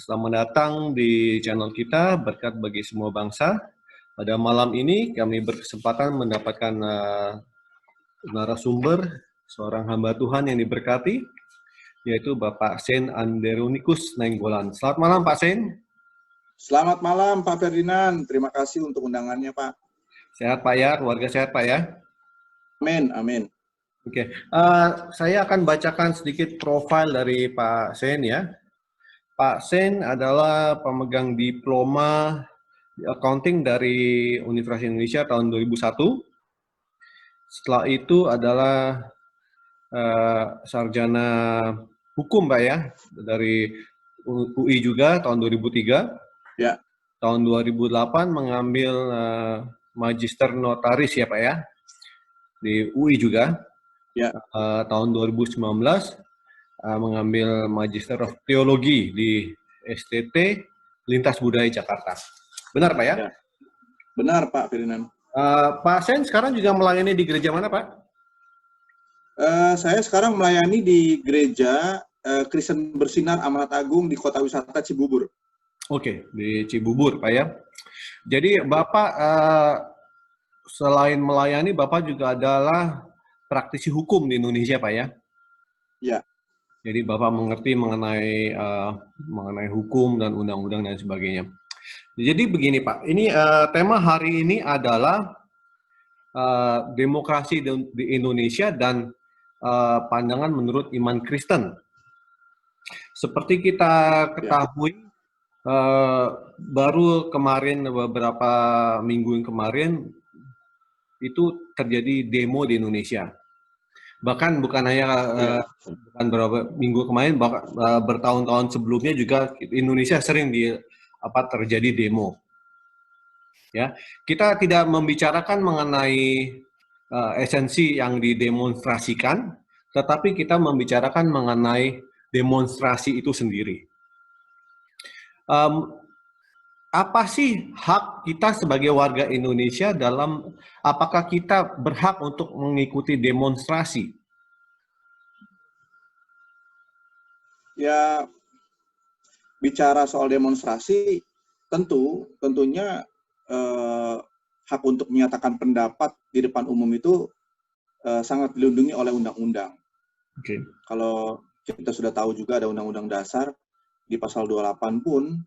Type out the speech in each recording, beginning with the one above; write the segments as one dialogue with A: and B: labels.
A: Selamat datang di channel kita, Berkat Bagi Semua Bangsa. Pada malam ini kami berkesempatan mendapatkan narasumber, seorang hamba Tuhan yang diberkati, yaitu Bapak Sen Anderunikus Nainggolan. Selamat malam Pak Sen.
B: Selamat malam Pak Ferdinand, terima kasih untuk undangannya Pak.
A: Sehat Pak ya, keluarga sehat Pak ya?
B: Amin, amin.
A: Oke, saya akan bacakan sedikit profil dari Pak Sen ya. Pak Sen adalah pemegang diploma accounting dari Universitas Indonesia tahun 2001. Setelah itu adalah sarjana hukum Pak ya, dari UI juga tahun 2003.
B: Ya.
A: Tahun 2008 mengambil magister notaris ya Pak ya, di UI juga.
B: Ya.
A: Tahun 2019 mengambil Magister of Theology di STT Lintas Budaya Jakarta. Benar Pak ya?
B: Ya. Benar Pak Ferdinand.
A: Pak Sen sekarang juga melayani di gereja mana Pak?
B: Saya sekarang melayani di gereja Kristen Bersinar Amanat Agung di Kota Wisata Cibubur.
A: Oke, di Cibubur Pak ya. Jadi Bapak selain melayani, Bapak juga adalah praktisi hukum di Indonesia Pak ya?
B: Ya.
A: Jadi Bapak mengerti mengenai hukum dan undang-undang dan sebagainya. Jadi begini Pak, ini tema hari ini adalah demokrasi di Indonesia dan pandangan menurut iman Kristen. Seperti kita ketahui, baru kemarin beberapa minggu yang kemarin itu terjadi demo di Indonesia. Bahkan bukan hanya bukan beberapa minggu kemarin, bertahun-tahun sebelumnya juga Indonesia sering terjadi demo. Ya, kita tidak membicarakan mengenai esensi yang didemonstrasikan, tetapi kita membicarakan mengenai demonstrasi itu sendiri. Apa sih hak kita sebagai warga Indonesia dalam, apakah kita berhak untuk mengikuti demonstrasi?
B: Ya, bicara soal demonstrasi, tentunya hak untuk menyatakan pendapat di depan umum itu sangat dilindungi oleh undang-undang.
A: Okay.
B: Kalau kita sudah tahu juga ada Undang-Undang Dasar di pasal 28 pun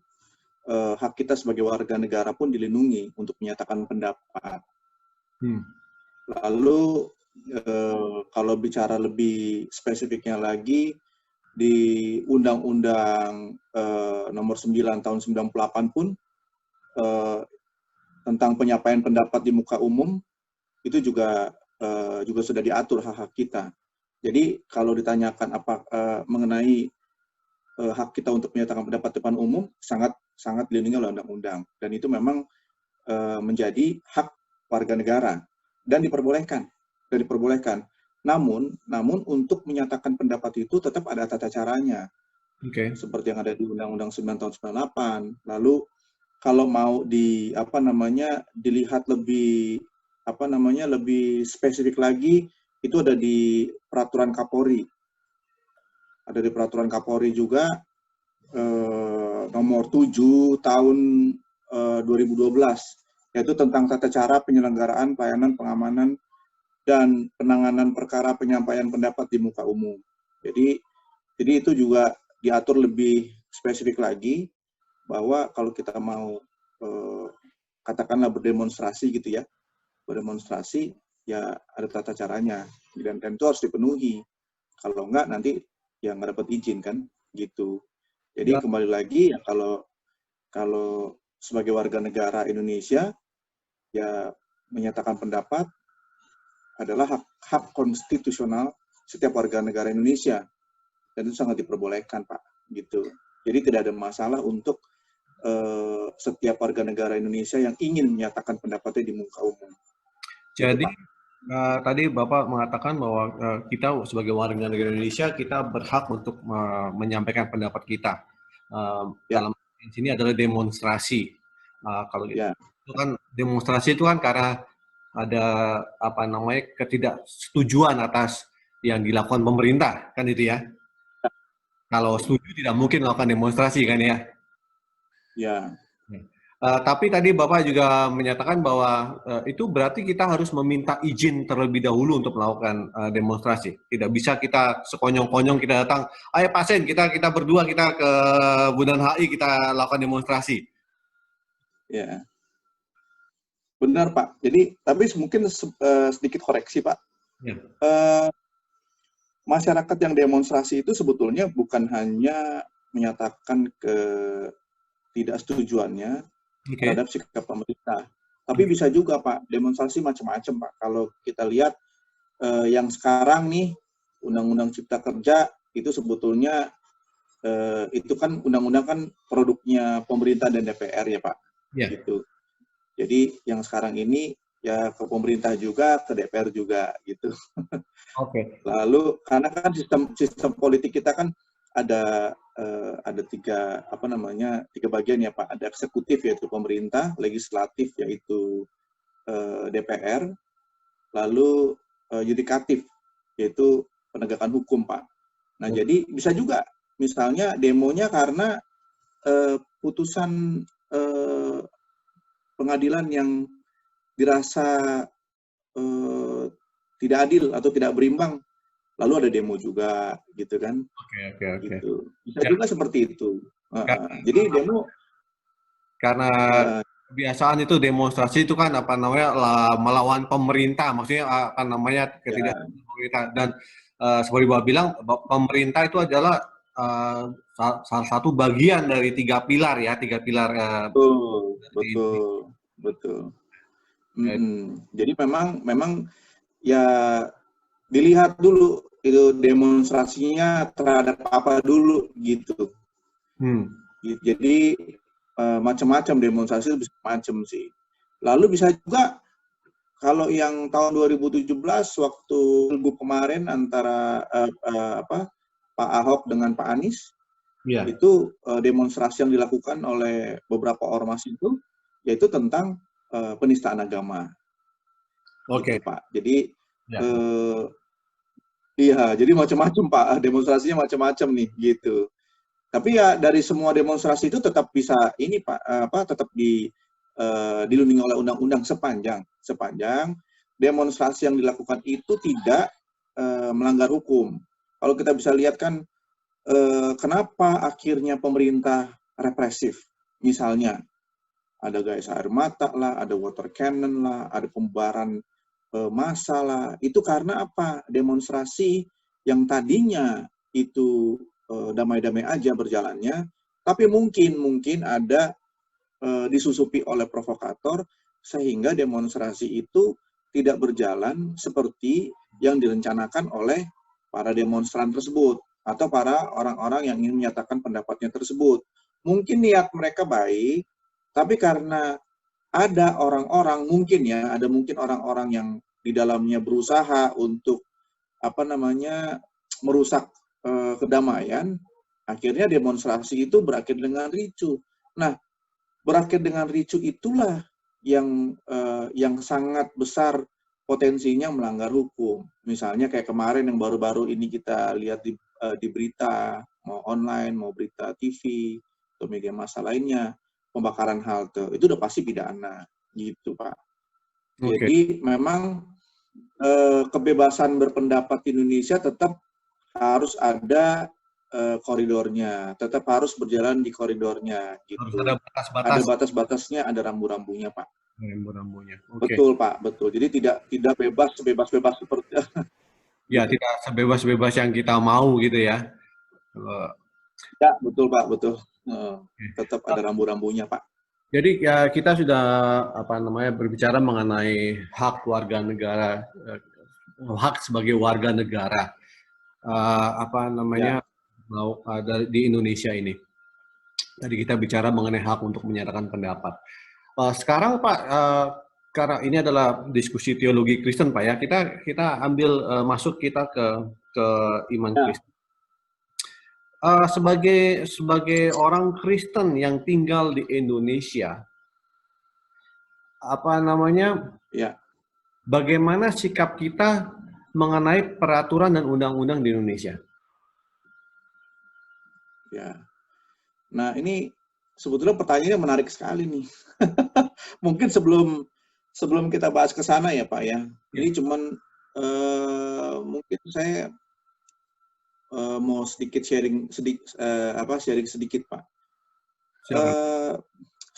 B: hak kita sebagai warga negara pun dilindungi untuk menyatakan pendapat. Lalu kalau bicara lebih spesifiknya lagi, di Undang-Undang nomor 9 tahun 98 pun tentang penyampaian pendapat di muka umum itu juga sudah diatur hak-hak kita. Jadi kalau ditanyakan mengenai hak kita untuk menyatakan pendapat di depan umum, sangat dilindungi oleh undang-undang, dan itu memang menjadi hak warga negara dan diperbolehkan. Namun untuk menyatakan pendapat itu tetap ada tata caranya. Seperti yang ada di Undang-Undang 9 tahun 98. Lalu kalau mau dilihat lebih spesifik lagi, itu ada di peraturan Kapolri. Ada di peraturan Kapolri juga nomor 7 tahun 2012, yaitu tentang tata cara penyelenggaraan pelayanan pengamanan dan penanganan perkara penyampaian pendapat di muka umum. Jadi itu juga diatur lebih spesifik lagi, bahwa kalau kita mau katakanlah berdemonstrasi gitu ya, berdemonstrasi ya ada tata caranya, dan itu harus dipenuhi. Kalau enggak nanti ya nggak dapat izin kan, gitu. Jadi kembali lagi ya, kalau sebagai warga negara Indonesia ya menyatakan pendapat adalah hak konstitusional setiap warga negara Indonesia, dan itu sangat diperbolehkan Pak, gitu. Jadi tidak ada masalah untuk setiap warga negara Indonesia yang ingin menyatakan pendapatnya di muka umum.
A: Jadi tadi Bapak mengatakan bahwa kita sebagai warga negara Indonesia kita berhak untuk menyampaikan pendapat kita. Dalam sini adalah demonstrasi. Kalau itu kan demonstrasi itu kan karena ada ketidaksetujuan atas yang dilakukan pemerintah, kan itu ya. Kalau setuju tidak mungkin melakukan demonstrasi kan ya.
B: Ya.
A: Tapi tadi Bapak juga menyatakan bahwa itu berarti kita harus meminta izin terlebih dahulu untuk melakukan demonstrasi. Tidak bisa kita sekonyong-konyong kita datang, ayo pasien kita berdua kita ke Bundaran HI kita lakukan demonstrasi.
B: Ya, benar Pak. Jadi, tapi mungkin sedikit koreksi Pak.
A: Ya.
B: Masyarakat yang demonstrasi itu sebetulnya bukan hanya menyatakan ketidaksetujuannya terhadap sikap pemerintah, tapi bisa juga Pak demonstrasi macam-macam Pak. Kalau kita lihat yang sekarang nih Undang-Undang Cipta Kerja itu sebetulnya itu kan undang-undang kan produknya pemerintah dan DPR ya Pak.
A: Ya.
B: Gitu. Jadi yang sekarang ini ya ke pemerintah juga, ke DPR juga gitu.
A: Oke.
B: Lalu karena kan sistem politik kita kan ada tiga bagian ya Pak. Ada eksekutif yaitu pemerintah, legislatif yaitu DPR, lalu yudikatif yaitu penegakan hukum Pak. Nah jadi bisa juga misalnya demonya karena putusan pengadilan yang dirasa tidak adil atau tidak berimbang, lalu ada demo juga, gitu kan?
A: Oke.
B: Gitu. Bisa juga seperti itu. Jadi demo
A: karena kebiasaan itu demonstrasi itu kan melawan pemerintah, maksudnya ketidaksetujuan pemerintah. Dan seperti Bapak bilang, pemerintah itu adalah salah satu bagian dari tiga pilar.
B: Betul. Jadi memang ya dilihat dulu itu demonstrasinya terhadap apa dulu gitu. Jadi macam-macam demonstrasi itu bisa macam sih. Lalu bisa juga kalau yang tahun 2017 waktu Pilgub kemarin antara Pak Ahok dengan Pak Anies, itu demonstrasi yang dilakukan oleh beberapa ormas itu yaitu tentang penistaan agama. Gitu, Pak. Jadi jadi macam-macam Pak, demonstrasinya macam-macam nih gitu. Tapi ya dari semua demonstrasi itu tetap bisa ini Pak, tetap dilindungi oleh undang-undang sepanjang demonstrasi yang dilakukan itu tidak melanggar hukum. Kalau kita bisa lihat kan kenapa akhirnya pemerintah represif, misalnya ada gas air mata lah, ada water cannon lah, ada pembubaran massa lah. Itu karena apa? Demonstrasi yang tadinya itu damai-damai aja berjalannya, tapi mungkin ada disusupi oleh provokator sehingga demonstrasi itu tidak berjalan seperti yang direncanakan oleh para demonstran tersebut atau para orang-orang yang ingin menyatakan pendapatnya tersebut. Mungkin niat mereka baik, tapi karena ada orang-orang mungkin orang-orang yang di dalamnya berusaha untuk merusak kedamaian, akhirnya demonstrasi itu berakhir dengan ricuh. Nah, berakhir dengan ricuh itulah yang sangat besar potensinya melanggar hukum. Misalnya kayak kemarin yang baru-baru ini kita lihat di berita, mau online, mau berita TV, atau media massa lainnya, pembakaran halte, itu udah pasti pidana, gitu Pak. Jadi memang kebebasan berpendapat di Indonesia tetap harus ada koridornya, tetap harus berjalan di koridornya, gitu.
A: Harus ada batas-batas.
B: Ada batas-batasnya, ada rambu-rambunya, Pak.
A: Rambu-rambunya.
B: Betul, Pak, betul. Jadi tidak sebebas seperti.
A: Ya, tidak sebebas yang kita mau gitu ya.
B: Ya, betul, Pak, betul. Tetap ada rambu-rambunya, Pak.
A: Jadi ya kita sudah berbicara mengenai hak warga negara, hak sebagai warga negara, di Indonesia ini. Tadi kita bicara mengenai hak untuk menyatakan pendapat. Sekarang Pak, karena ini adalah diskusi teologi Kristen Pak ya, kita ambil masuk kita ke iman Kristen. Sebagai orang Kristen yang tinggal di Indonesia, bagaimana sikap kita mengenai peraturan dan undang-undang di Indonesia?
B: Ya, nah ini sebetulnya pertanyaannya menarik sekali nih. Mungkin sebelum kita bahas ke sana ya Pak ya.
A: Ya,
B: Ini cuman mungkin saya mau sedikit sharing sedikit Pak.
A: silakan.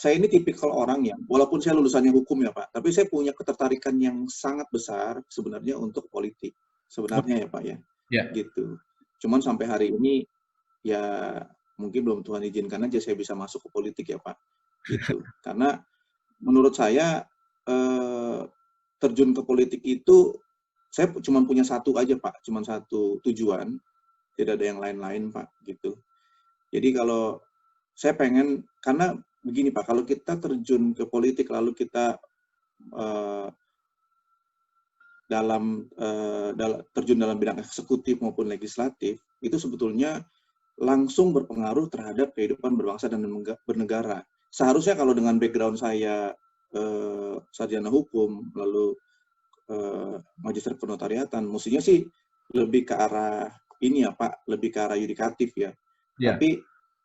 B: Saya ini tipikal orang yang, walaupun saya lulusannya hukum ya Pak, tapi saya punya ketertarikan yang sangat besar sebenarnya untuk politik. Sebenarnya ya Pak ya,
A: Ya,
B: gitu. Cuman sampai hari ini ya mungkin belum Tuhan izinkan aja saya bisa masuk ke politik ya Pak, gitu. Karena menurut saya terjun ke politik itu saya cuma punya satu aja Pak, cuma satu tujuan, tidak ada yang lain-lain Pak, gitu. Jadi kalau saya pengen, karena begini Pak, kalau kita terjun ke politik lalu kita uh, terjun dalam bidang eksekutif maupun legislatif, itu sebetulnya langsung berpengaruh terhadap kehidupan berbangsa dan bernegara. Seharusnya kalau dengan background saya sarjana hukum, lalu magister penotariatan, mestinya sih lebih ke arah ini ya Pak, lebih ke arah yudikatif ya.
A: ya,
B: Tapi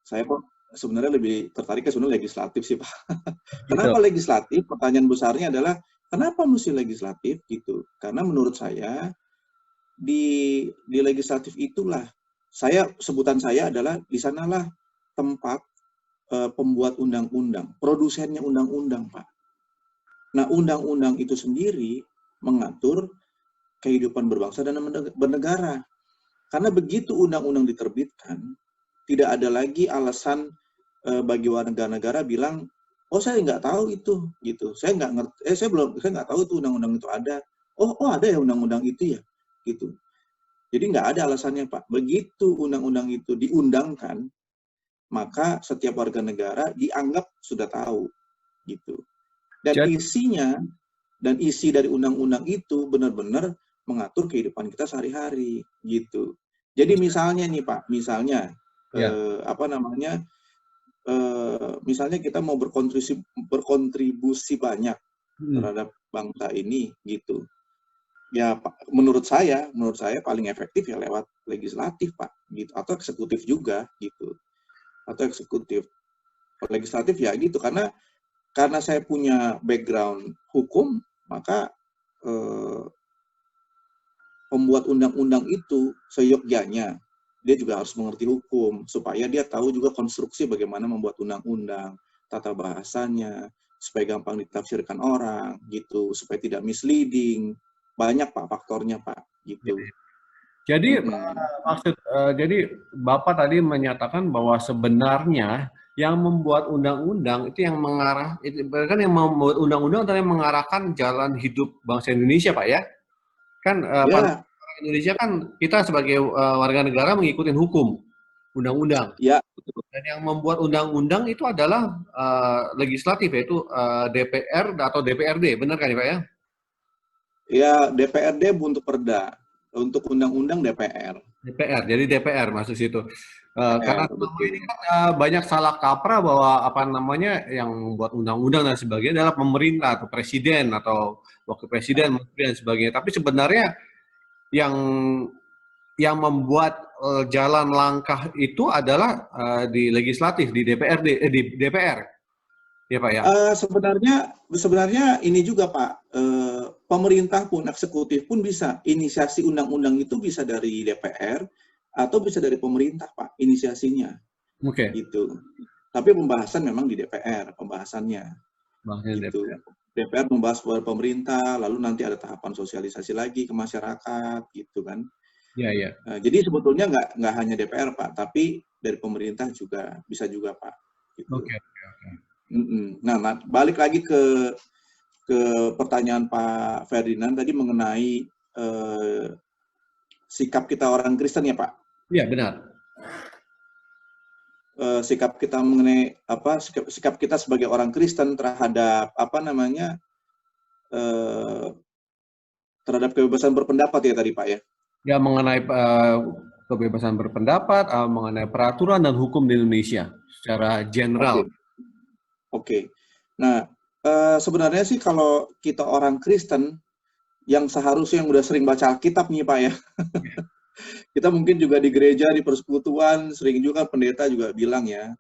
B: saya kok sebenarnya lebih tertarik ke sebenarnya legislatif sih Pak.
A: gitu.
B: Kenapa legislatif? Pertanyaan besarnya adalah kenapa mesti legislatif gitu? Karena menurut saya di legislatif itulah sebutan saya adalah di sanalah tempat pembuat undang-undang, produsennya undang-undang Pak. Nah undang-undang itu sendiri mengatur kehidupan berbangsa dan bernegara. Karena begitu undang-undang diterbitkan, tidak ada lagi alasan bagi warga negara bilang, oh saya nggak tahu itu, gitu. Saya nggak ngerti, saya nggak tahu itu undang-undang itu ada. Oh ada ya undang-undang itu ya, gitu. Jadi nggak ada alasannya Pak. Begitu undang-undang itu diundangkan, maka setiap warga negara dianggap sudah tahu, gitu. Dan
A: Jadi,
B: isi dari undang-undang itu benar-benar mengatur kehidupan kita sehari-hari, gitu. Jadi misalnya nih Pak, misalnya
A: ya,
B: apa namanya, misalnya kita mau berkontribusi banyak
A: hmm,
B: terhadap bangsa ini, gitu. Ya, menurut saya paling efektif ya lewat legislatif Pak, gitu. Atau eksekutif juga, gitu. Atau eksekutif. Legislatif ya gitu, karena saya punya background hukum, maka pembuat undang-undang itu seyogyanya dia juga harus mengerti hukum supaya dia tahu juga konstruksi bagaimana membuat undang-undang, tata bahasanya, supaya gampang ditafsirkan orang gitu, supaya tidak misleading. Banyak Pak faktornya Pak
A: ya.
B: gitu.
A: Jadi
B: Mm-mm.
A: jadi Bapak tadi menyatakan bahwa sebenarnya yang membuat undang-undang itu yang mengarah itu kan yang membuat undang-undang adalah yang mengarahkan jalan hidup bangsa Indonesia, Pak ya. Kan pada
B: Ya,
A: Indonesia kan kita sebagai warga negara mengikuti hukum, undang-undang.
B: ya, betul.
A: Dan yang membuat undang-undang itu adalah legislatif yaitu DPR atau DPRD, benar kan ya Pak ya?
B: Ya DPRD untuk perda, untuk undang-undang DPR.
A: DPR, jadi DPR masuk situ. Karena
B: DPR
A: selama ini
B: betul.
A: kan banyak salah kaprah bahwa apa namanya yang membuat undang-undang dan sebagainya adalah pemerintah atau presiden atau wakil presiden, menteri dan sebagainya. Tapi sebenarnya yang membuat jalan langkah itu adalah di legislatif, di DPRD, di DPR, ya Pak ya.
B: Sebenarnya ini juga Pak, pemerintah pun eksekutif pun bisa inisiasi undang-undang itu bisa dari DPR atau bisa dari pemerintah Pak inisiasinya
A: Oke,
B: gitu. Tapi pembahasan memang di DPR pembahasannya
A: bahasnya
B: gitu.
A: DPR.
B: DPR membahas kepada pemerintah, lalu nanti ada tahapan sosialisasi lagi ke masyarakat gitu kan.
A: Ya, ya.
B: Jadi sebetulnya nggak hanya DPR Pak, tapi dari pemerintah juga bisa juga Pak gitu.
A: Oke.
B: Nah, balik lagi ke pertanyaan Pak Ferdinand tadi mengenai sikap kita orang Kristen ya Pak.
A: Iya, benar.
B: Sikap kita mengenai apa sikap kita sebagai orang Kristen terhadap apa namanya terhadap kebebasan berpendapat ya tadi Pak ya.
A: Ya, mengenai kebebasan berpendapat, mengenai peraturan dan hukum di Indonesia secara
B: Oke,
A: general.
B: oke. Nah, sebenarnya sih kalau kita orang Kristen yang seharusnya yang udah sering baca Alkitab nih Pak ya. Kita mungkin juga di gereja, di persekutuan, sering juga pendeta juga bilang ya,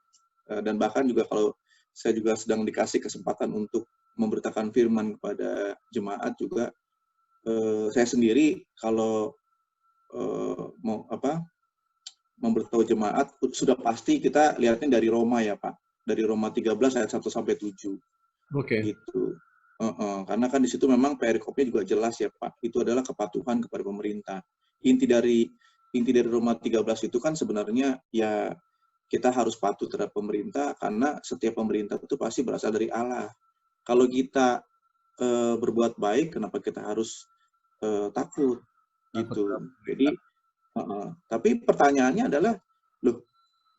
B: Dan bahkan juga kalau saya juga sedang dikasih kesempatan untuk memberitakan firman kepada jemaat juga, saya sendiri kalau mau memberitahu jemaat sudah pasti kita lihatnya dari Roma ya Pak, dari Roma 13 ayat 1 sampai 7
A: Oke.
B: gitu. Karena kan di situ memang perikopnya juga jelas ya Pak, itu adalah kepatuhan kepada pemerintah. Inti dari Roma 13 itu kan sebenarnya ya kita harus patuh terhadap pemerintah karena setiap pemerintah itu pasti berasal dari Allah. Kalau kita berbuat baik, kenapa kita harus takut gitu. Jadi tapi pertanyaannya adalah, loh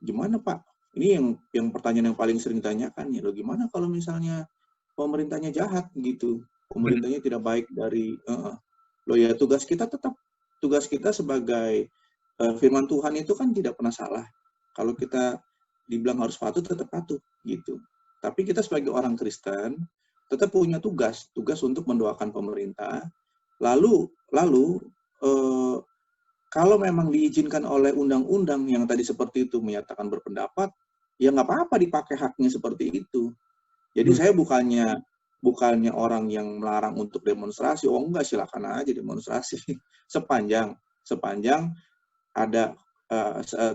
B: gimana Pak? Ini yang pertanyaan yang paling sering ditanyakan ya, loh gimana kalau misalnya pemerintahnya jahat gitu, pemerintahnya tidak baik dari, loh ya tugas kita sebagai firman Tuhan itu kan tidak pernah salah. Kalau kita dibilang harus patuh, tetap patuh gitu. Tapi kita sebagai orang Kristen tetap punya tugas untuk mendoakan pemerintah. Lalu kalau memang diizinkan oleh undang-undang yang tadi seperti itu menyatakan berpendapat, ya nggak apa-apa dipakai haknya seperti itu. Jadi saya bukannya orang yang melarang untuk demonstrasi. Oh enggak, silakan aja demonstrasi sepanjang ada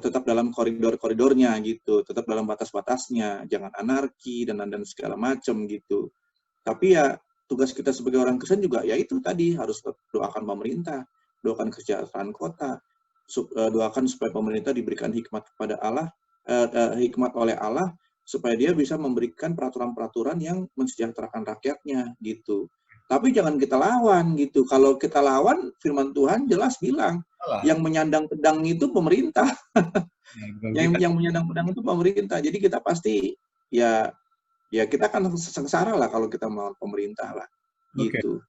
B: tetap dalam koridornya gitu, tetap dalam batas-batasnya, jangan anarki dan segala macam gitu. Tapi ya tugas kita sebagai orang Kristen juga ya itu tadi harus doakan pemerintah, doakan kesejahteraan kota, doakan supaya pemerintah diberikan hikmat kepada Allah, hikmat oleh Allah supaya dia bisa memberikan peraturan-peraturan yang mensejahterakan rakyatnya gitu. Tapi jangan kita lawan gitu. Kalau kita lawan, firman Tuhan jelas bilang yang menyandang pedang itu pemerintah. yang menyandang pedang itu pemerintah. Jadi kita pasti ya kita akan sengsara lah kalau kita melawan pemerintah lah gitu.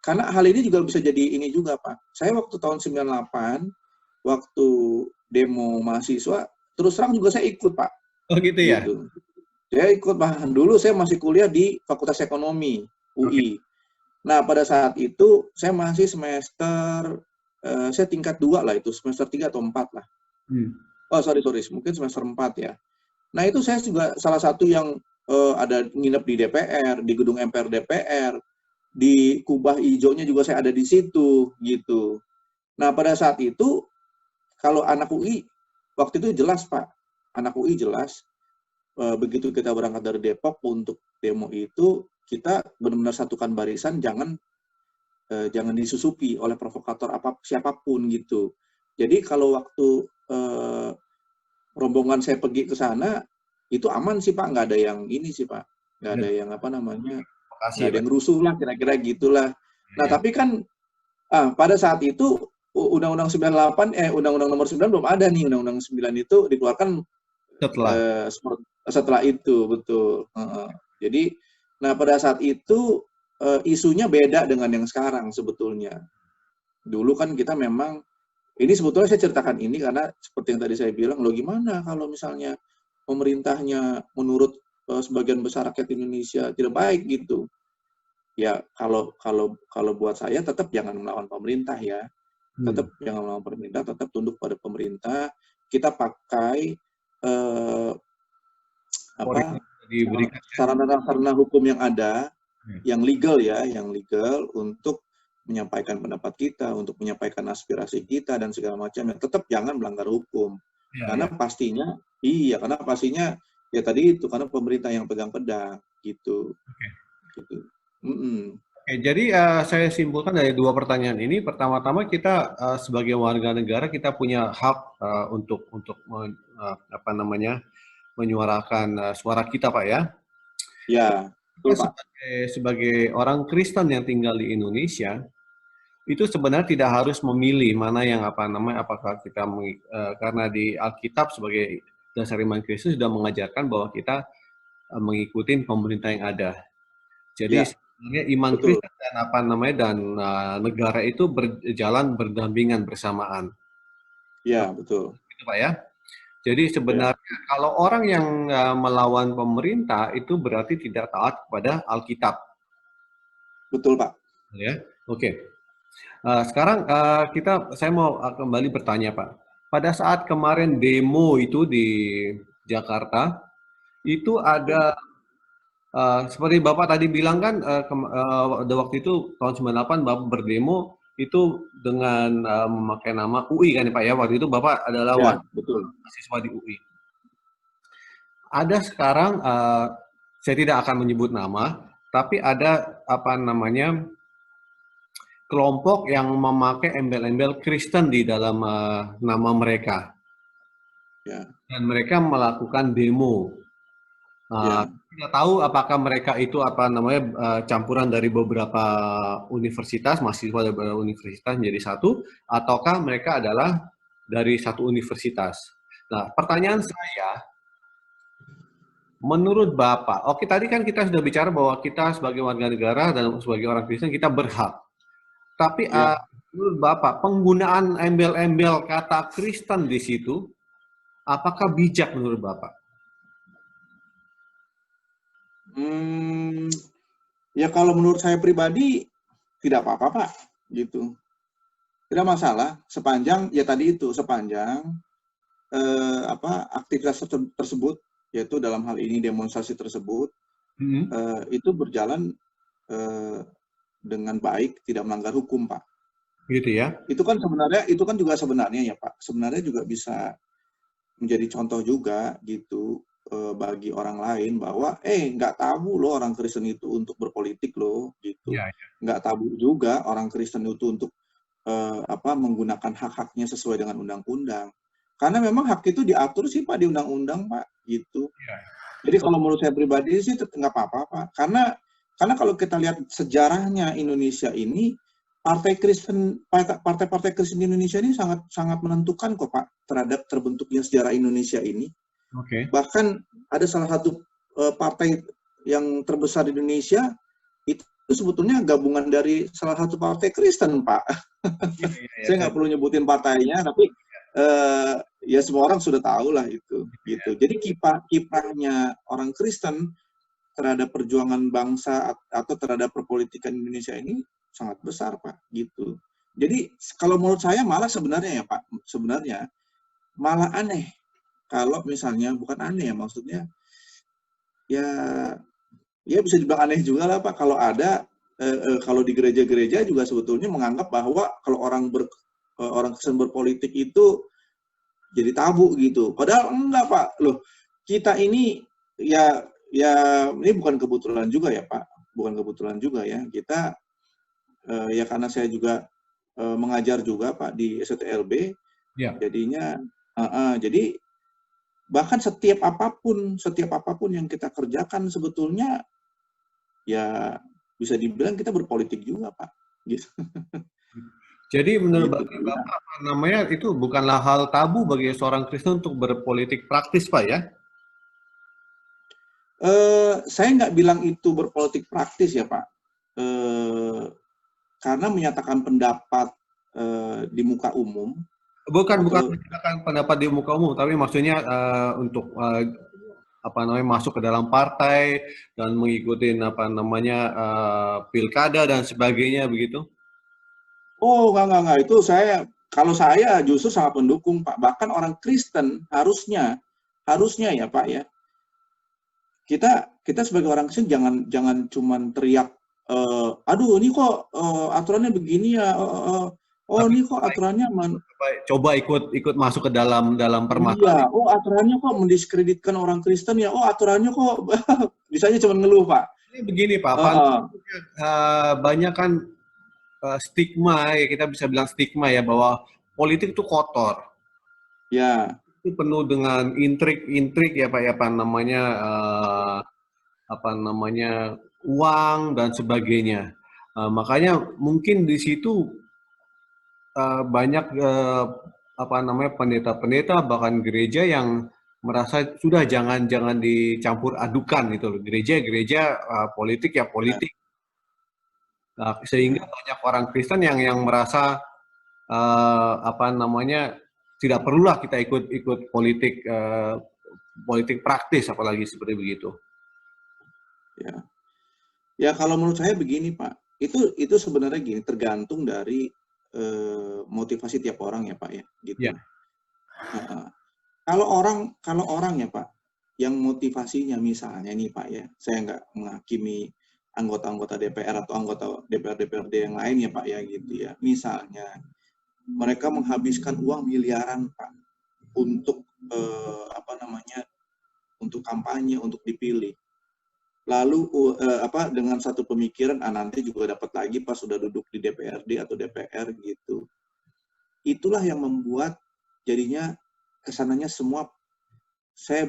B: Karena hal ini juga bisa jadi ini juga Pak. Saya waktu tahun 98 waktu demo mahasiswa terus terang juga saya ikut Pak.
A: Oh gitu ya.
B: Gitu. Saya ikut Pak. Dulu saya masih kuliah di Fakultas Ekonomi UI. Nah pada saat itu saya masih semester saya tingkat 2 lah itu, semester 3 atau 4 lah. Oh sorry, mungkin semester 4 ya. Nah itu saya juga salah satu yang ada nginep di DPR, di gedung MPR DPR, di kubah hijaunya juga saya ada di situ gitu. Nah pada saat itu kalau anak UI waktu itu jelas Pak, anak UI jelas begitu kita berangkat dari Depok untuk demo itu kita benar-benar satukan barisan, jangan disusupi oleh provokator siapapun gitu. Jadi kalau waktu rombongan saya pergi ke sana itu aman sih Pak, nggak ada yang ini sih Pak, nggak ada yang nggak ada yang rusuh lah kira-kira gitulah. Nah tapi kan pada saat itu Undang-Undang 98 Undang-Undang Nomor 9 belum ada nih, Undang-Undang 9 itu dikeluarkan setelah itu betul. Jadi nah pada saat itu isunya beda dengan yang sekarang sebetulnya. Dulu kan kita memang ini sebetulnya saya ceritakan ini karena seperti yang tadi saya bilang, loh gimana kalau misalnya pemerintahnya menurut sebagian besar rakyat Indonesia tidak baik gitu. Ya kalau buat saya tetap jangan melawan pemerintah ya. Tetap jangan melawan pemerintah, tetap tunduk pada pemerintah. Kita pakai sarana hukum yang ada, yang legal ya, yang legal untuk menyampaikan pendapat kita, untuk menyampaikan aspirasi kita dan segala macam. Tetap jangan melanggar hukum. Karena pastinya ya tadi itu karena pemerintah yang pegang pedang gitu. Gitu.
A: Jadi saya simpulkan dari dua pertanyaan ini. Pertama-tama kita sebagai warga negara kita punya hak untuk menyuarakan suara kita Pak ya.
B: Ya.
A: Kita sebagai orang Kristen yang tinggal di Indonesia itu sebenarnya tidak harus memilih mana yang apakah kita karena di Alkitab sebagai dasar iman Kristus sudah mengajarkan bahwa kita mengikuti pemerintah yang ada. Jadi sebenarnya iman Kristen dan negara itu berjalan berdampingan bersamaan.
B: Ya betul.
A: Itu Pak ya. Jadi sebenarnya kalau orang yang melawan pemerintah itu berarti tidak taat kepada Alkitab.
B: Betul Pak.
A: Ya, oke. Sekarang saya mau kembali bertanya Pak. Pada saat kemarin demo itu di Jakarta, itu ada seperti Bapak tadi bilang kan, pada waktu itu tahun 98 Bapak berdemo itu dengan memakai nama UI kan ya Pak ya, waktu itu Bapak adalah
B: Ya, betul.
A: mahasiswa di UI. Ada sekarang, saya tidak akan menyebut nama, tapi ada apa namanya, kelompok yang memakai embel-embel Kristen di dalam nama mereka.
B: Ya,
A: Dan mereka melakukan demo.
B: ya.
A: Tidak tahu apakah mereka itu apa namanya campuran dari beberapa universitas, mahasiswa dari beberapa universitas menjadi satu, ataukah mereka adalah dari satu universitas. Nah, pertanyaan saya, menurut Bapak, oke tadi kan kita sudah bicara bahwa kita sebagai warga negara dan sebagai orang Kristen kita berhak. Tapi
B: Ya.
A: menurut Bapak, penggunaan embel-embel kata Kristen di situ, apakah bijak menurut Bapak?
B: Hmm, ya kalau menurut saya pribadi tidak apa-apa Pak, gitu. Tidak masalah sepanjang ya tadi itu sepanjang aktivitas tersebut yaitu dalam hal ini demonstrasi tersebut
A: Hmm.
B: itu berjalan eh, dengan baik, tidak melanggar hukum Pak.
A: Gitu ya?
B: Itu kan juga sebenarnya ya Pak. Sebenarnya juga bisa menjadi contoh juga gitu bagi orang lain bahwa nggak tabu loh orang Kristen itu untuk berpolitik loh gitu.
A: Ya, ya.
B: Nggak tabu juga orang Kristen itu untuk menggunakan hak-haknya sesuai dengan undang-undang. Karena memang hak itu diatur sih Pak di undang-undang Pak gitu. Jadi kalau menurut saya pribadi sih nggak apa-apa Pak. Karena kalau kita lihat sejarahnya Indonesia ini partai-partai Kristen di Indonesia ini sangat sangat menentukan kok Pak terhadap terbentuknya sejarah Indonesia ini.
A: Oke.
B: Bahkan ada salah satu partai yang terbesar di Indonesia itu sebetulnya gabungan dari salah satu partai Kristen Pak.
A: Iya, iya, iya.
B: Saya nggak perlu nyebutin partainya, tapi ya semua orang sudah tahu lah itu. Gitu. Jadi kiprahnya orang Kristen terhadap perjuangan bangsa atau terhadap perpolitikan Indonesia ini sangat besar Pak. Gitu. Jadi kalau menurut saya malah sebenarnya ya Pak, sebenarnya malah aneh kalau misalnya bukan aneh ya maksudnya ya ya bisa dibilang aneh juga lah Pak kalau ada kalau di gereja-gereja juga sebetulnya menganggap bahwa kalau orang Kristen berpolitik itu jadi tabu gitu. Padahal enggak Pak. Loh, kita ini ya ya ini bukan kebetulan juga ya Pak. Bukan kebetulan juga ya. Kita ya karena saya juga mengajar juga Pak di STLB,
A: Ya.
B: jadinya jadi bahkan setiap apapun yang kita kerjakan sebetulnya ya bisa dibilang kita berpolitik juga Pak. Gitu.
A: Jadi menurut
B: Gitu.
A: Bapak, apa namanya, itu bukanlah hal tabu bagi seorang Kristen untuk berpolitik praktis, Pak ya?
B: Saya nggak bilang itu berpolitik praktis ya Pak. Eh, karena menyatakan pendapat di muka umum
A: Bukan
B: atau
A: menyatakan pendapat di muka umum, tapi maksudnya untuk apa namanya masuk ke dalam partai dan mengikuti apa namanya pilkada dan sebagainya begitu.
B: enggak itu kalau saya justru sangat mendukung Pak. Bahkan orang Kristen harusnya ya Pak ya. Kita sebagai orang Kristen jangan cuman teriak aduh ini kok aturannya begini ya. Oh
A: Tapi
B: ini kok aturannya
A: coba ikut masuk ke dalam permasalahan.
B: iya, oh aturannya kok mendiskreditkan orang Kristen ya. Oh aturannya kok bisanya cuma ngeluh Pak.
A: Ini begini Pak,
B: Uh,
A: banyak kan stigma ya kita bisa bilang stigma ya bahwa politik itu kotor.
B: ya,
A: Itu penuh dengan intrik-intrik ya Pak ya apa namanya uang dan sebagainya. Makanya mungkin di situ banyak apa namanya pendeta-pendeta bahkan gereja yang merasa sudah jangan dicampur adukan gitu loh. Gereja politik ya
B: ya,
A: politik. Nah, sehingga
B: ya.
A: banyak orang Kristen yang merasa apa namanya tidak perlulah kita ikut politik praktis apalagi seperti begitu.
B: Ya. Ya kalau menurut saya begini Pak, itu sebenarnya gini tergantung dari motivasi tiap orang ya Pak ya, gitu.
A: Ya,
B: Uh, kalau orang ya Pak, yang motivasinya misalnya nih Pak ya, saya nggak menghakimi anggota-anggota DPR atau anggota DPR-DPRD yang lain ya Pak ya gitu ya. Misalnya mereka menghabiskan uang miliaran Pak untuk apa namanya, untuk kampanye, untuk dipilih. Lalu dengan satu pemikiran, nanti juga dapat lagi pas sudah duduk di DPRD atau DPR gitu. Itulah yang membuat jadinya kesananya semua, saya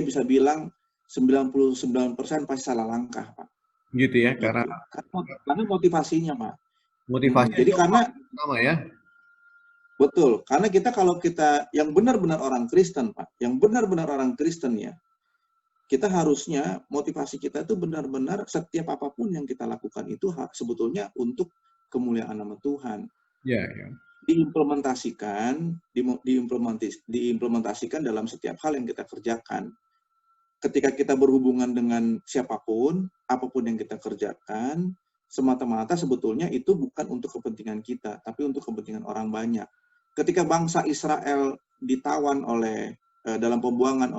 B: bisa bilang 99% pasti salah langkah, Pak.
A: Gitu ya,
B: Gitu. Karena motivasinya, Pak.
A: motivasinya
B: Jadi
A: jauh
B: karena
A: pertama ya.
B: betul, karena kalau kita yang benar-benar orang Kristen, Pak, yang benar-benar orang Kristen ya, kita harusnya motivasi kita itu benar-benar setiap apapun yang kita lakukan itu sebetulnya untuk kemuliaan nama Tuhan.
A: Ya, ya.
B: Diimplementasikan dalam setiap hal yang kita kerjakan. Ketika kita berhubungan dengan siapapun, apapun yang kita kerjakan, semata-mata sebetulnya itu bukan untuk kepentingan kita, tapi untuk kepentingan orang banyak. Ketika bangsa Israel ditawan dalam pembuangan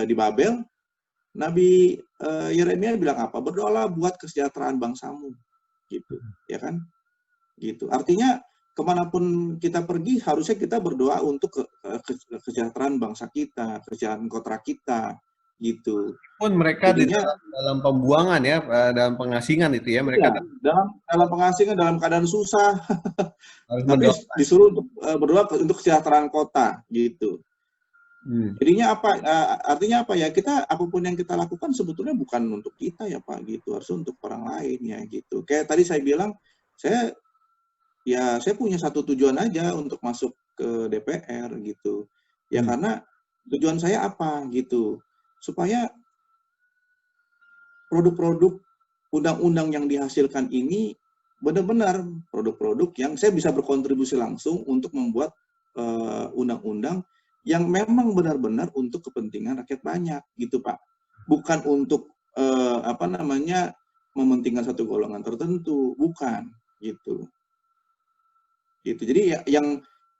B: di Babel, Nabi Yeremia bilang apa? Berdoalah buat kesejahteraan bangsamu, gitu, ya kan? Gitu. Artinya kemanapun kita pergi, harusnya kita berdoa untuk kesejahteraan bangsa kita, kesejahteraan kota kita, gitu.
A: Pun mereka
B: Jadinya,
A: dalam pembuangan ya, dalam pengasingan itu ya, mereka
B: dalam pengasingan, dalam keadaan susah,
A: harus
B: tapi
A: berdoa.
B: disuruh untuk berdoa untuk kesejahteraan kota, gitu. Jadinya apa? Artinya apa ya? Kita apapun yang kita lakukan sebetulnya bukan untuk kita ya Pak, gitu. Harusnya untuk orang lain ya, gitu. Kayak tadi saya bilang, saya punya satu tujuan aja untuk masuk ke DPR gitu. Ya karena tujuan saya apa gitu. Supaya produk-produk undang-undang yang dihasilkan ini benar-benar produk-produk yang saya bisa berkontribusi langsung untuk membuat undang-undang yang memang benar-benar untuk kepentingan rakyat banyak gitu Pak. Bukan untuk mementingkan satu golongan tertentu, bukan gitu. Gitu. Jadi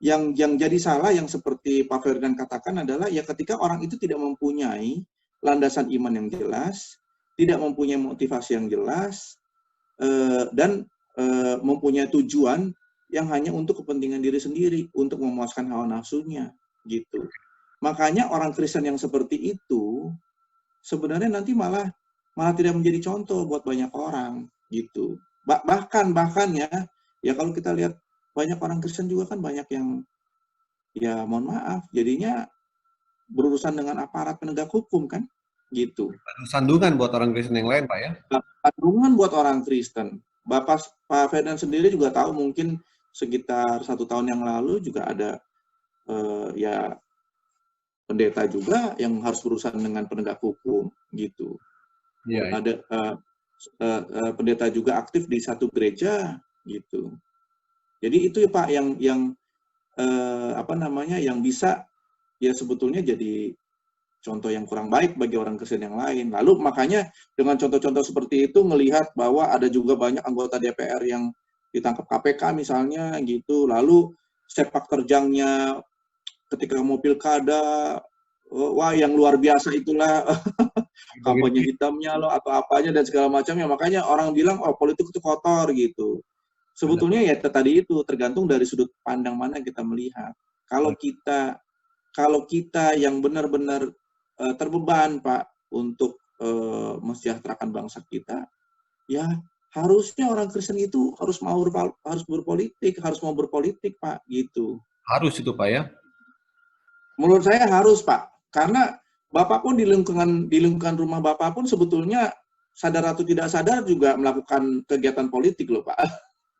B: yang jadi salah yang seperti Pak Ferdinand katakan adalah ya ketika orang itu tidak mempunyai landasan iman yang jelas, tidak mempunyai motivasi yang jelas, dan mempunyai tujuan yang hanya untuk kepentingan diri sendiri, untuk memuaskan hawa nafsunya, gitu. Makanya orang Kristen yang seperti itu sebenarnya nanti malah tidak menjadi contoh buat banyak orang, gitu. Bahkan ya kalau kita lihat banyak orang Kristen juga kan banyak yang ya mohon maaf jadinya berurusan dengan aparat penegak hukum kan gitu.
A: Sandungan buat orang Kristen yang lain Pak ya.
B: Sandungan buat orang Kristen. Pak Ferdinand sendiri juga tahu mungkin sekitar 1 tahun yang lalu juga ada ya pendeta juga yang harus berurusan dengan penegak hukum gitu. Ya. Ada pendeta juga aktif di satu gereja gitu. Jadi itu ya Pak yang yang bisa ya sebetulnya jadi contoh yang kurang baik bagi orang Kristen yang lain. Lalu makanya dengan contoh-contoh seperti itu melihat bahwa ada juga banyak anggota DPR yang ditangkap KPK misalnya gitu. Lalu sepak terjangnya ketika mau pilkada, wah yang luar biasa itulah kampanye hitamnya loh atau apanya dan segala macamnya. Makanya orang bilang oh politik itu kotor gitu. Sebetulnya ya tadi itu tergantung dari sudut pandang mana kita melihat. Kalau kita yang benar-benar terbeban Pak untuk mensejahterakan bangsa kita, ya harusnya orang Kristen itu harus mau berpolitik Pak gitu.
A: Harus itu Pak ya.
B: Menurut saya harus Pak, karena Bapak pun di lingkungan rumah Bapak pun sebetulnya sadar atau tidak sadar juga melakukan kegiatan politik loh Pak.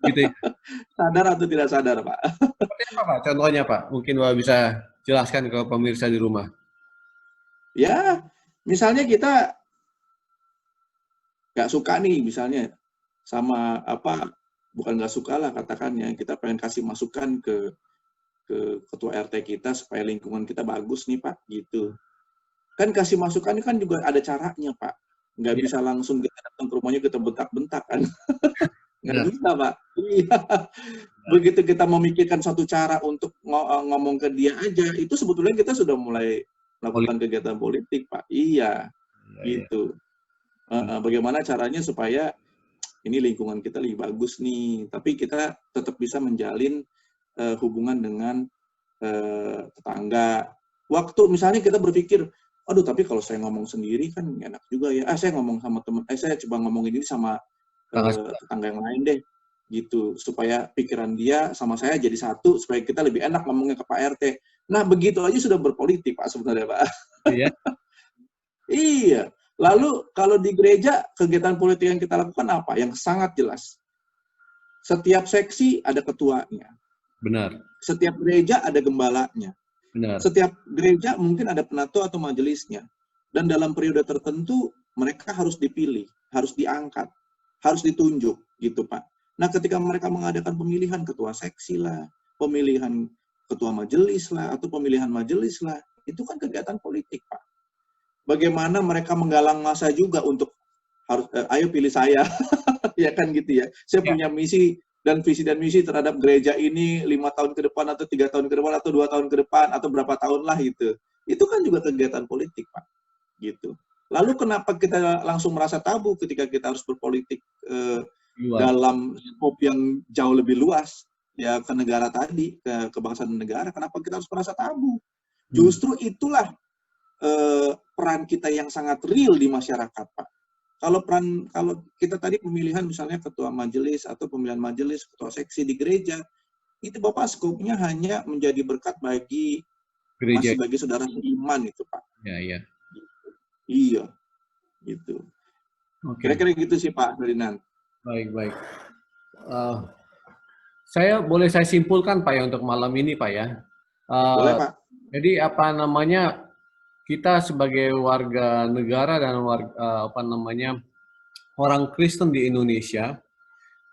A: Gitu ya.
B: Sadar atau tidak sadar, Pak?
A: Seperti apa, Pak? Contohnya, Pak? Mungkin Bapak bisa jelaskan ke pemirsa di rumah.
B: Ya, misalnya kita nggak suka nih, misalnya sama bukan nggak suka lah katakannya, kita pengen kasih masukan ke ketua RT kita supaya lingkungan kita bagus nih, Pak, gitu. Kan kasih masukan kan juga ada caranya, Pak. Nggak bisa langsung kita datang ke rumahnya kita bentak-bentak kan. Nggak bisa, Pak. Iya. Begitu kita memikirkan satu cara untuk ngomong ke dia aja, itu sebetulnya kita sudah mulai melakukan kegiatan politik, Pak. Iya,
A: Iya.
B: gitu. Bagaimana caranya supaya ini lingkungan kita lebih bagus nih, tapi kita tetap bisa menjalin hubungan dengan tetangga. Waktu misalnya kita berpikir, aduh tapi kalau saya ngomong sendiri kan enak juga ya. Saya ngomong sama teman, saya coba ngomongin ini sama tetangga yang lain deh, gitu. Supaya pikiran dia sama saya jadi satu, supaya kita lebih enak ngomongnya ke Pak RT. Nah begitu aja sudah berpolitik Pak sebenarnya Pak.
A: Iya.
B: Iya. Lalu kalau di gereja kegiatan politik yang kita lakukan apa? Yang sangat jelas. Setiap seksi ada ketuanya.
A: Benar.
B: Setiap gereja ada gembalanya.
A: Benar.
B: Setiap gereja mungkin ada penatua atau majelisnya. Dan dalam periode tertentu mereka harus dipilih, harus diangkat, harus ditunjuk gitu Pak. Nah ketika mereka mengadakan pemilihan ketua seksi lah, pemilihan ketua majelis lah, atau pemilihan majelis lah, itu kan kegiatan politik Pak. Bagaimana mereka menggalang massa juga untuk harus ayo pilih saya, ya kan gitu ya. Saya punya misi dan visi dan misi terhadap gereja ini 5 tahun ke depan atau 3 tahun ke depan atau 2 tahun ke depan atau berapa tahun lah gitu. Itu kan juga kegiatan politik Pak, gitu. Lalu kenapa kita langsung merasa tabu ketika kita harus berpolitik dalam skop yang jauh lebih luas ya ke negara tadi, ke bangsa dan negara? Kenapa kita harus merasa tabu? Justru itulah peran kita yang sangat real di masyarakat, Pak. Kalau kita tadi pemilihan misalnya ketua majelis atau pemilihan majelis, ketua seksi di gereja, itu Bapak skopnya hanya menjadi berkat bagi
A: Gereja.
B: masih bagi saudara seiman itu, Pak.
A: Ya, iya.
B: Iya, gitu. Kira-kira gitu sih Pak Ferdinand.
A: Baik. Boleh saya simpulkan Pak ya untuk malam ini Pak ya.
B: Boleh Pak.
A: Jadi kita sebagai warga negara dan orang Kristen di Indonesia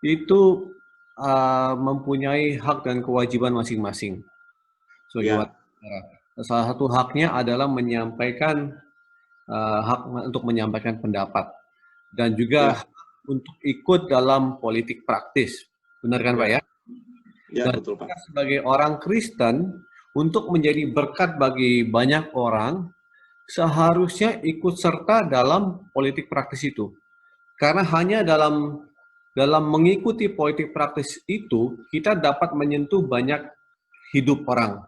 A: itu mempunyai hak dan kewajiban masing-masing sebagai warga negara. Salah satu haknya adalah menyampaikan hak untuk menyampaikan pendapat dan juga untuk ikut dalam politik praktis. Benar kan Pak ya?
B: Ya,
A: Dan
B: betul Pak.
A: Sebagai orang Kristen, untuk menjadi berkat bagi banyak orang, seharusnya ikut serta dalam politik praktis itu. Karena hanya dalam mengikuti politik praktis itu, kita dapat menyentuh banyak hidup orang.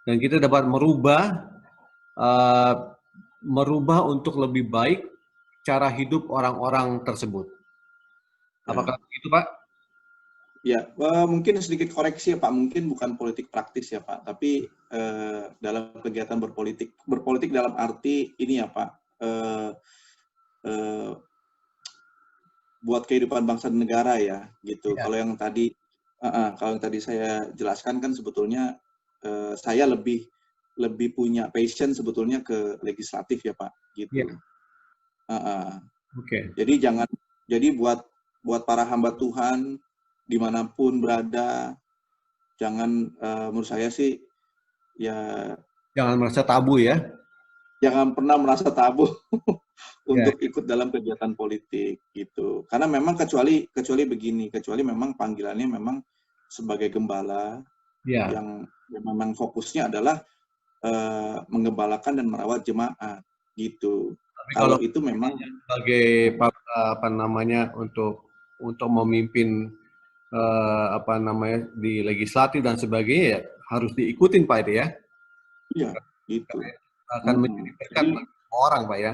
A: Dan kita dapat merubah untuk lebih baik cara hidup orang-orang tersebut. Apakah begitu Pak?
B: Ya, mungkin sedikit koreksi ya Pak, mungkin bukan politik praktis ya Pak, tapi dalam kegiatan berpolitik dalam arti ini ya Pak, buat kehidupan bangsa dan negara ya, gitu. Kalau yang tadi saya jelaskan kan sebetulnya saya lebih punya passion sebetulnya ke legislatif ya Pak, gitu. Jadi buat para hamba Tuhan dimanapun berada, jangan menurut saya sih ya
A: jangan merasa tabu ya.
B: Jangan pernah merasa tabu untuk ikut dalam kegiatan politik gitu. Karena memang kecuali memang panggilannya memang sebagai gembala yang memang fokusnya adalah menggembalakan dan merawat jemaat gitu.
A: Tapi
B: kalau itu memang
A: sebagai untuk memimpin di legislatif dan sebagainya ya harus diikutin Pak itu ya.
B: Iya, itu.
A: Akan menjadi berkat bagi orang Pak ya.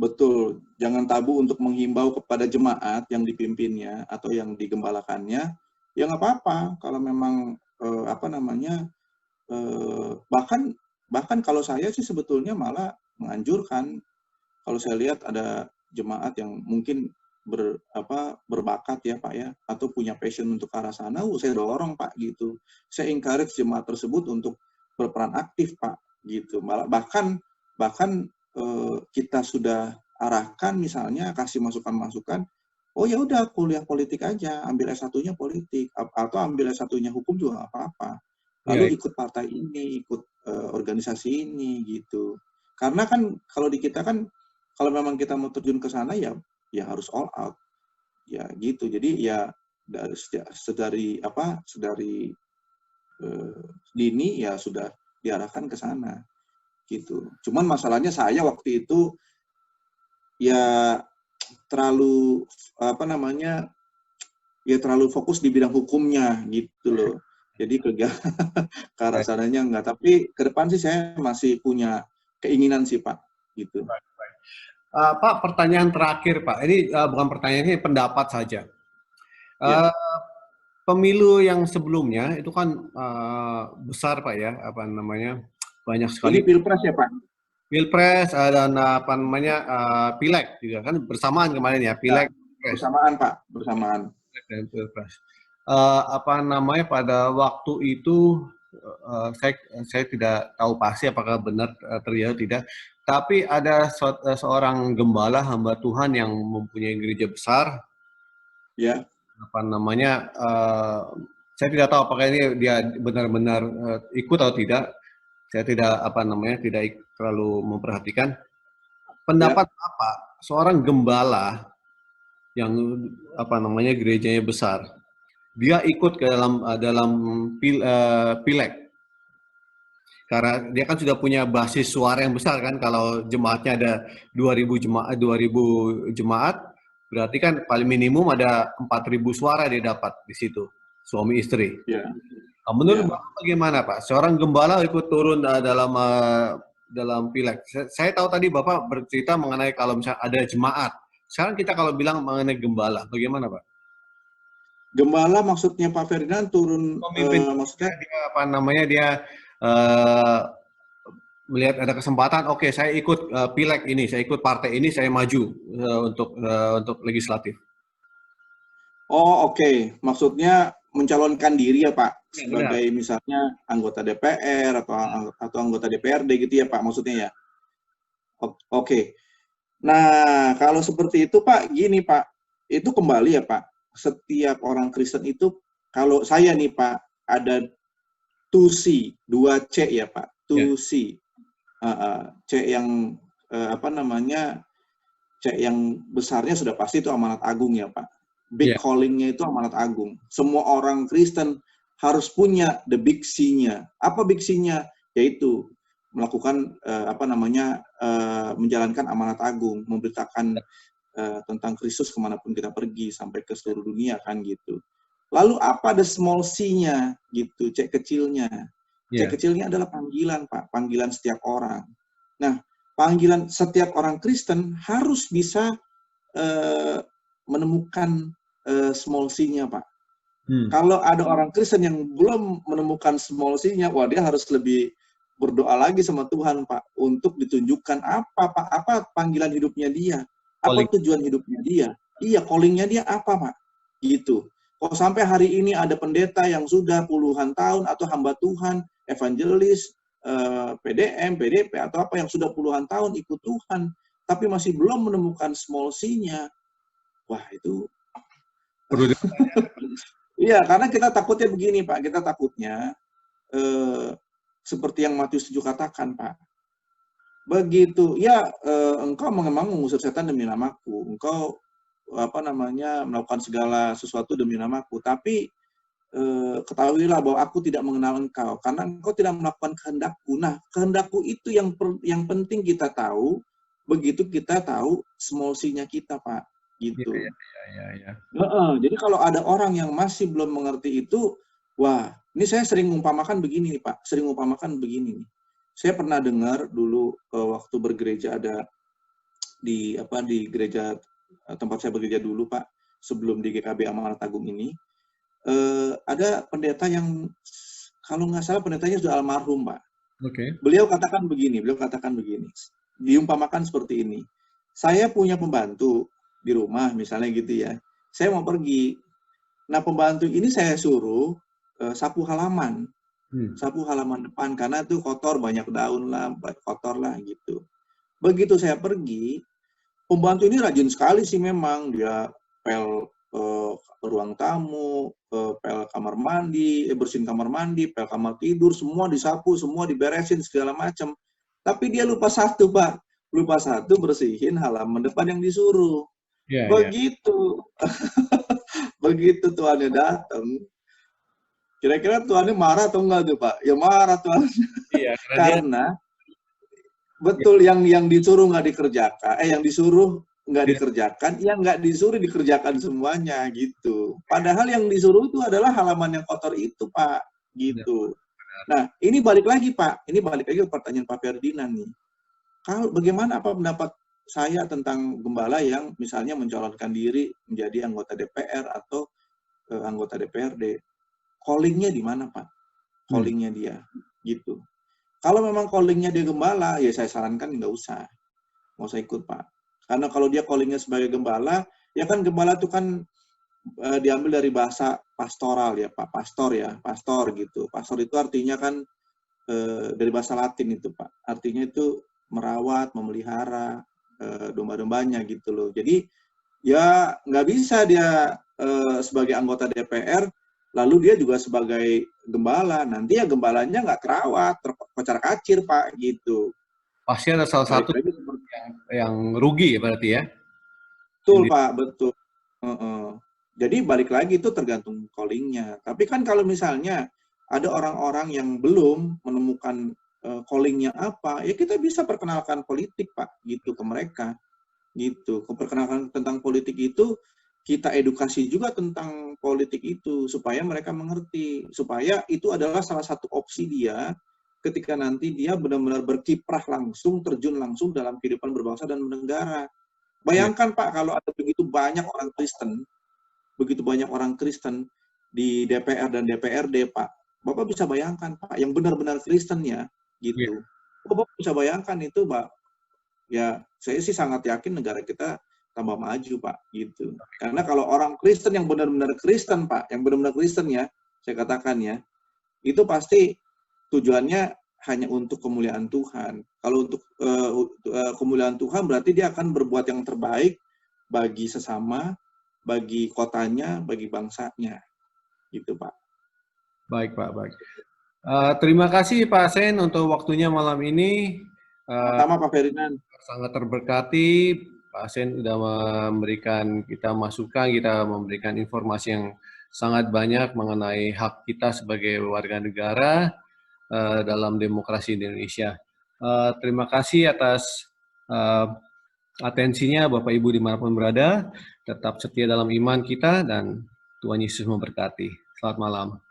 B: Betul. Jangan tabu untuk menghimbau kepada jemaat yang dipimpinnya atau yang digembalakannya. Ya nggak apa-apa kalau memang bahkan kalau saya sih sebetulnya malah menganjurkan kalau saya lihat ada jemaat yang mungkin berbakat ya Pak ya, atau punya passion untuk ke arah sana, saya dorong Pak gitu. Saya encourage jemaat tersebut untuk berperan aktif Pak gitu. Malah bahkan kita sudah arahkan misalnya kasih masukan-masukan, oh ya udah kuliah politik aja, ambil S1-nya politik atau ambil S1-nya hukum juga nggak apa-apa. Lalu ikut partai ini, ikut organisasi ini gitu. Karena kan kalau di kita kan kalau memang kita mau terjun ke sana ya harus all out. Ya gitu. Jadi ya sedari dini ya sudah diarahkan ke sana. gitu. Cuman masalahnya saya waktu itu ya terlalu apa namanya ya terlalu fokus di bidang hukumnya gitu loh. Jadi kerja ke arah
A: Baik,
B: sananya enggak. Tapi ke depan sih saya masih punya keinginan sih Pak, gitu.
A: baik, baik. Pak, pertanyaan terakhir Pak. Ini bukan pertanyaan, ini pendapat saja.
B: Ya.
A: Eh, Pemilu yang sebelumnya itu kan besar Pak ya, apa namanya, banyak
B: Ini
A: sekali
B: pilpres ya Pak?
A: pilpres dan apa namanya pileg juga kan bersamaan kemarin ya,
B: Ya,
A: pileg, pilpres,
B: bersamaan Pak, bersamaan.
A: pileg dan pilpres. Apa namanya pada waktu itu saya tidak tahu pasti apakah benar terjadi atau tidak, tapi ada seorang gembala hamba Tuhan yang mempunyai gereja besar,
B: Ya,
A: apa namanya saya tidak tahu apakah ini dia benar-benar ikut atau tidak. Saya tidak apa namanya tidak terlalu memperhatikan.
B: ya,
A: Pendapat apa seorang gembala yang apa namanya gerejanya besar, dia ikut ke dalam pileg karena dia kan sudah punya basis suara yang besar kan, kalau jemaatnya ada 2.000 jemaat berarti kan paling minimum ada 4.000 suara dia dapat di situ, suami istri.
B: ya,
A: Nah, menurut
B: ya.
A: Bapak bagaimana Pak? Seorang gembala ikut turun dalam pileg. Saya tahu tadi Bapak bercerita mengenai kalau misalnya ada jemaat. Sekarang kita kalau bilang mengenai gembala, bagaimana Pak?
B: Gembala maksudnya Pak Ferdinand turun,
A: Pemimpin
B: maksudnya?
A: dia apa namanya dia eh, melihat ada kesempatan, oke saya ikut pileg ini, saya ikut partai ini, saya maju untuk legislatif.
B: Oh oke, maksudnya mencalonkan diri ya Pak,
A: Ya, benar.
B: sebagai misalnya anggota DPR atau anggota DPRD gitu ya Pak, maksudnya ya? Oke. Nah, kalau seperti itu Pak, gini Pak, itu kembali ya Pak, setiap orang Kristen itu, kalau saya nih Pak, ada 2C, 2C ya Pak,
A: Ya,
B: 2C. C yang apa namanya, C yang besarnya sudah pasti itu amanat agung ya Pak. Big
A: ya,
B: calling-nya itu amanat agung. Semua orang Kristen harus punya the big C-nya. Apa big C-nya? Yaitu melakukan apa namanya menjalankan amanat agung, memberitakan tentang Kristus kemanapun kita pergi sampai ke seluruh dunia kan gitu. Lalu apa the small c-nya gitu, C kecilnya. C
A: ya,
B: kecilnya adalah panggilan Pak, panggilan setiap orang. Nah, panggilan setiap orang Kristen harus bisa eh, menemukan small c-nya Pak.
A: hmm,
B: Kalau ada orang Kristen yang belum menemukan small c-nya, wah dia harus lebih berdoa lagi sama Tuhan Pak untuk ditunjukkan apa Pak, apa panggilan hidupnya dia, apa
A: calling.
B: tujuan hidupnya dia, iya callingnya dia apa Pak, gitu. Kok sampai hari ini ada pendeta yang sudah puluhan tahun atau hamba Tuhan, evangelis, PDM, PDP atau apa yang sudah puluhan tahun ikut Tuhan, tapi masih belum menemukan small c-nya, wah itu.
A: Perlu
B: Iya, karena kita takutnya begini Pak, kita takutnya eh, seperti yang Matius 7 katakan Pak. Begitu, ya engkau memang mengusir setan demi namaku, engkau apa namanya melakukan segala sesuatu demi namaku, tapi ketahuilah bahwa aku tidak mengenal engkau karena engkau tidak melakukan kehendakku. Nah, kehendakku itu yang penting kita tahu, begitu kita tahu small c-nya kita Pak,
A: ya,
B: gitu.
A: ya, ya, ya.
B: Jadi kalau ada orang yang masih belum mengerti itu, wah, ini saya sering mengumpamakan begini nih Pak, sering mengumpamakan begini nih. Saya pernah dengar dulu waktu bergereja ada di gereja tempat saya bekerja dulu Pak, sebelum di GKB Amanat Agung ini, ada pendeta yang kalau nggak salah pendetanya sudah almarhum Pak.
A: Oke.
B: Beliau katakan begini, diumpamakan seperti ini. Saya punya pembantu di rumah misalnya gitu ya. Saya mau pergi. Nah, pembantu ini saya suruh sapu halaman,
A: Hmm.
B: sapu halaman depan karena itu kotor, banyak daun lah, kotor lah gitu. Begitu saya pergi, pembantu ini rajin sekali sih memang, dia pel ruang tamu, pel kamar mandi, bersihin kamar mandi, pel kamar tidur, semua disapu, semua diberesin segala macam. Tapi dia lupa satu, Pak. Lupa satu bersihin halaman depan yang disuruh.
A: Ya, ya.
B: Begitu, begitu Tuhannya datang, kira-kira Tuhannya marah atau enggak tuh Pak? Ya marah Tuhan.
A: Iya, karena dia
B: Karena betul, yang disuruh nggak dikerjakan, yang disuruh nggak
A: Ya,
B: dikerjakan, yang nggak disuruh dikerjakan semuanya gitu. Padahal yang disuruh itu adalah halaman yang kotor itu, Pak,
A: benar,
B: gitu. Nah, ini balik lagi, Pak. Ini balik lagi ke pertanyaan Pak Ferdinand nih. Kalau bagaimana apa pendapat saya tentang gembala yang misalnya mencalonkan diri menjadi anggota DPR atau anggota DPRD? Callingnya di mana, Pak?
A: Hmm.
B: Callingnya dia, gitu. Kalau memang callingnya dia gembala, ya saya sarankan nggak usah ikut, Pak. Karena kalau dia callingnya sebagai gembala, ya kan gembala itu kan diambil dari bahasa pastoral ya, Pak. Pastor ya, pastor gitu. Pastor itu artinya kan dari bahasa Latin itu, Pak. Artinya itu merawat, memelihara domba-dombanya gitu loh. Jadi ya nggak bisa dia sebagai anggota DPR, lalu dia juga sebagai gembala. Nanti ya gembalanya nggak terawat, terkocar-kacir, Pak, gitu.
A: Pasti ada salah
B: Balik
A: satu
B: lagi seperti
A: yang rugi ya berarti ya.
B: betul,
A: Yang
B: Pak, betul. Heeh. Jadi balik lagi itu tergantung callingnya. Tapi kan kalau misalnya ada orang-orang yang belum menemukan callingnya apa, ya kita bisa perkenalkan politik, Pak, gitu ke mereka, gitu. Perkenalkan tentang politik itu kita edukasi juga tentang politik itu supaya mereka mengerti, supaya itu adalah salah satu opsi dia ketika nanti dia benar-benar berkiprah langsung, terjun langsung dalam kehidupan berbangsa dan bernegara.
A: Iya,
B: Bayangkan, Pak, kalau ada begitu banyak orang Kristen di DPR dan DPRD, Pak. Bapak bisa bayangkan, Pak, yang benar-benar Kristen ya,
A: iya.
B: gitu. Bapak bisa bayangkan itu, Pak. Ya, saya sih sangat yakin negara kita tambah maju, Pak, gitu. Karena kalau orang Kristen yang benar-benar Kristen, Pak, yang benar-benar Kristen ya, saya katakan ya, itu pasti tujuannya hanya untuk kemuliaan Tuhan. Kalau untuk kemuliaan Tuhan berarti dia akan berbuat yang terbaik bagi sesama, bagi kotanya, bagi bangsanya, gitu, Pak.
A: Baik, Pak, baik. Terima kasih Pak Sen untuk waktunya malam ini. Eh,
B: Sama Pak Ferdinand.
A: Sangat terberkati. Pak Sen sudah memberikan kita masukan, kita memberikan informasi yang sangat banyak mengenai hak kita sebagai warga negara dalam demokrasi di Indonesia. Terima kasih atas eh, atensinya Bapak Ibu dimanapun berada. Tetap setia dalam iman kita dan Tuhan Yesus memberkati. Selamat malam.